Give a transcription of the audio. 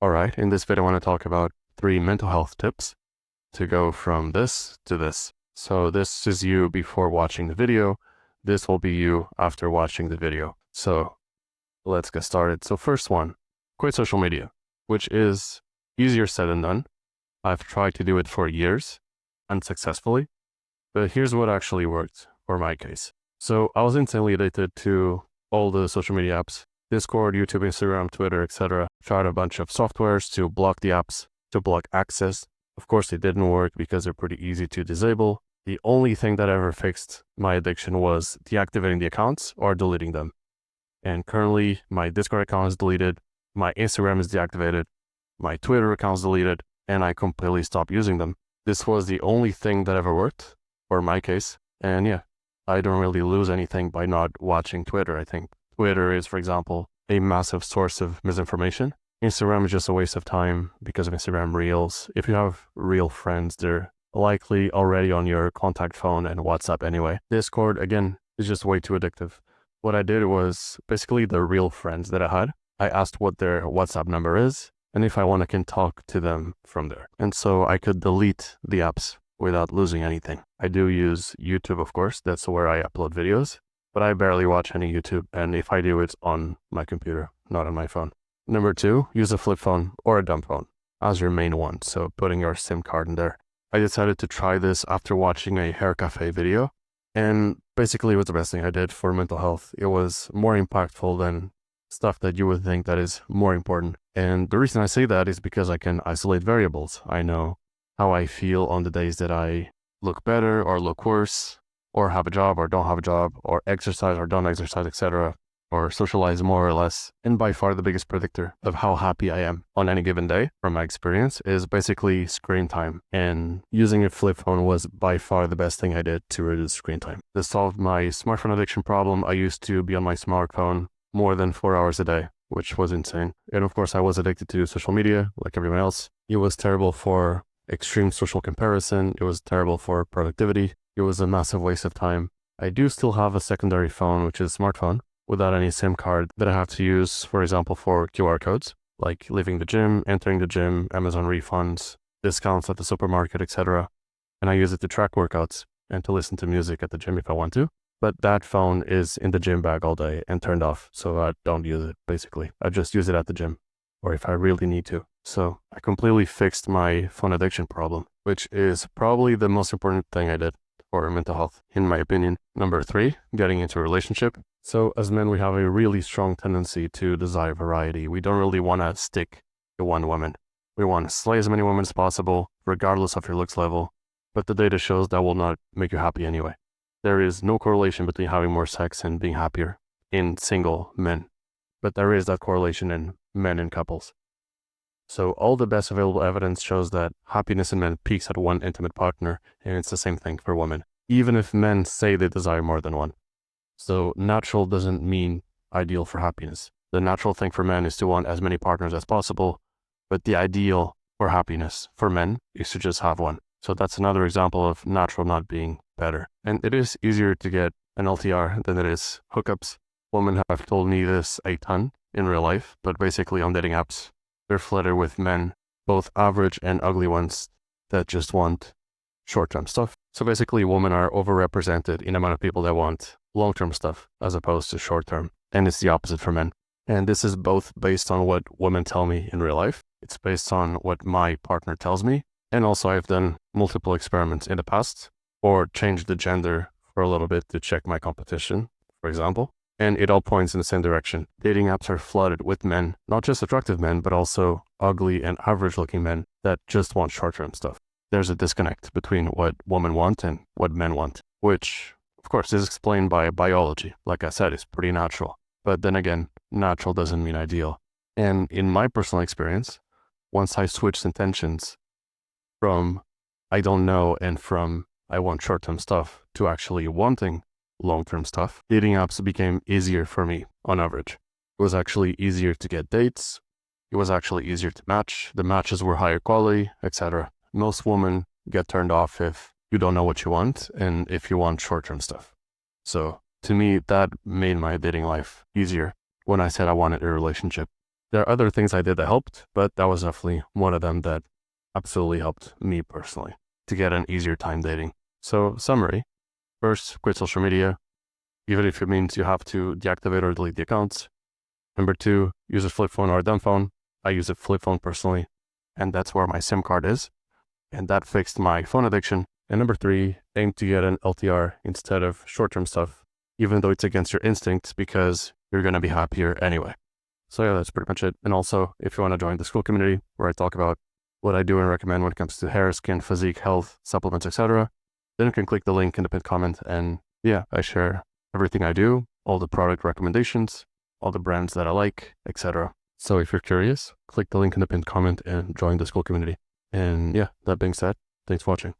Alright, in this video I want to talk about 3 mental health tips to go from this to this. So this is you before watching the video. This will be you after watching the video. So let's get started. So first one, quit social media, which is easier said than done. I've tried to do it for years unsuccessfully, but here's what actually worked for my case. So I was insanely addicted to all the social media apps. Discord, YouTube, Instagram, Twitter, etc. Tried a bunch of softwares to block the apps, to block access. Of course, it didn't work because they're pretty easy to disable. The only thing that ever fixed my addiction was deactivating the accounts or deleting them. And currently, my Discord account is deleted, my Instagram is deactivated, my Twitter account is deleted, and I completely stopped using them. This was the only thing that ever worked for my case. And yeah, I don't really lose anything by not watching Twitter, I think. Twitter is, for example, a massive source of misinformation. Instagram is just a waste of time because of Instagram Reels. If you have real friends, they're likely already on your contact phone and WhatsApp anyway. Discord, again, is just way too addictive. What I did was basically the real friends that I had. I asked what their WhatsApp number is, and if I want, I can talk to them from there. And so I could delete the apps without losing anything. I do use YouTube, of course. That's where I upload videos. But I barely watch any YouTube, and if I do, it's on my computer, not on my phone. Number 2, use a flip phone or a dumb phone as your main one, so putting your SIM card in there. I decided to try this after watching a hair cafe video, and basically it was the best thing I did for mental health. It was more impactful than stuff that you would think that is more important. And the reason I say that is because I can isolate variables. I know how I feel on the days that I look better or look worse, or have a job or don't have a job, or exercise or don't exercise, etc., or socialize more or less. And by far the biggest predictor of how happy I am on any given day, from my experience, is basically screen time. And using a flip phone was by far the best thing I did to reduce screen time. This solved my smartphone addiction problem. I used to be on my smartphone more than 4 hours a day, which was insane. And of course, I was addicted to social media like everyone else. It was terrible for extreme social comparison. It was terrible for productivity. It was a massive waste of time. I do still have a secondary phone, which is a smartphone, without any SIM card that I have to use, for example, for QR codes, like leaving the gym, entering the gym, Amazon refunds, discounts at the supermarket, etc. And I use it to track workouts and to listen to music at the gym if I want to. But that phone is in the gym bag all day and turned off, so I don't use it, basically. I just use it at the gym, or if I really need to. So I completely fixed my phone addiction problem, which is probably the most important thing I did for mental health, in my opinion. Number 3, getting into a relationship. So as men, we have a really strong tendency to desire variety. We don't really want to stick to one woman. We want to slay as many women as possible, regardless of your looks level. But the data shows that will not make you happy anyway. There is no correlation between having more sex and being happier in single men. But there is that correlation in men and couples. So all the best available evidence shows that happiness in men peaks at one intimate partner, and it's the same thing for women, even if men say they desire more than one. So natural doesn't mean ideal for happiness. The natural thing for men is to want as many partners as possible, but the ideal for happiness for men is to just have one. So that's another example of natural not being better. And it is easier to get an LTR than it is hookups. Women have told me this a ton in real life, but basically on dating apps, they're flooded with men, both average and ugly ones, that just want short-term stuff. So basically, women are overrepresented in the amount of people that want long-term stuff as opposed to short-term. And it's the opposite for men. And this is both based on what women tell me in real life. It's based on what my partner tells me. And also I've done multiple experiments in the past, or changed the gender for a little bit to check my competition, for example. And it all points in the same direction. Dating apps are flooded with men, not just attractive men, but also ugly and average-looking men that just want short-term stuff. There's a disconnect between what women want and what men want, which, of course, is explained by biology. Like I said, it's pretty natural. But then again, natural doesn't mean ideal. And in my personal experience, once I switched intentions from I don't know and from I want short-term stuff to actually wanting long-term stuff, dating apps became easier for me on average. It was actually easier to get dates. It was actually easier to match. The matches were higher quality, etc. Most women get turned off if you don't know what you want and if you want short-term stuff. So to me, that made my dating life easier when I said I wanted a relationship. There are other things I did that helped, but that was definitely one of them that absolutely helped me personally to get an easier time dating. So summary, first, quit social media, even if it means you have to deactivate or delete the accounts. Number 2, use a flip phone or a dumb phone. I use a flip phone personally, and that's where my SIM card is. And that fixed my phone addiction. And number 3, aim to get an LTR instead of short-term stuff, even though it's against your instincts because you're going to be happier anyway. So yeah, that's pretty much it. And also, if you want to join the Skool community where I talk about what I do and recommend when it comes to hair, skin, physique, health, supplements, etc., then you can click the link in the pinned comment. And yeah, I share everything I do, all the product recommendations, all the brands that I like, etc. So if you're curious, click the link in the pinned comment and join the Skool community. And yeah, that being said, thanks for watching.